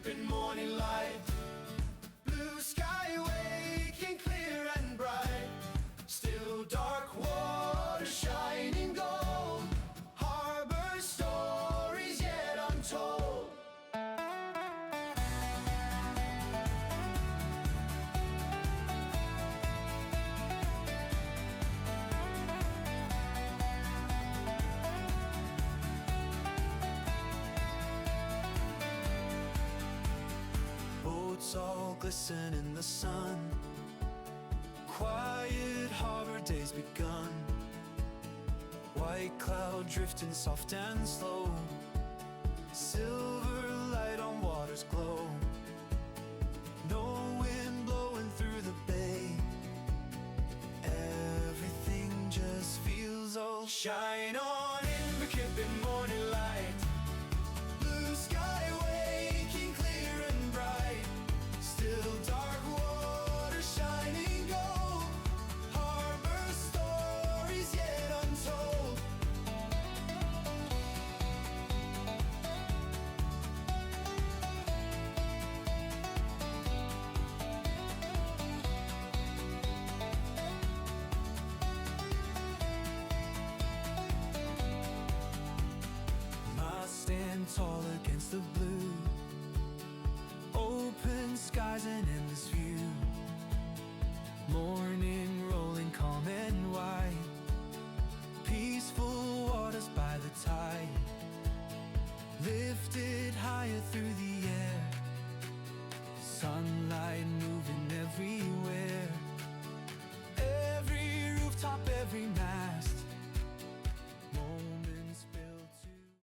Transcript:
in morning light. Blue sky waking clear and bright. Still dark water shining gold. Harbor stories yet untold. Boats all glisten in the sun. Quiet harbor days begun. White cloud drifting soft and slow. Silver light on water's glow. No wind blowing through the bay. Everything just feels old. Shine on Inverkip in morning light. Blue sky waking clear and bright. Still dark water shining gold. Harbor stories yet untold. Must stand tall against the blue. Open skies and endless view. Morning rolling calm and wide. Peaceful waters by the tide. Lifted higher through the air. Sunlight moving everywhere.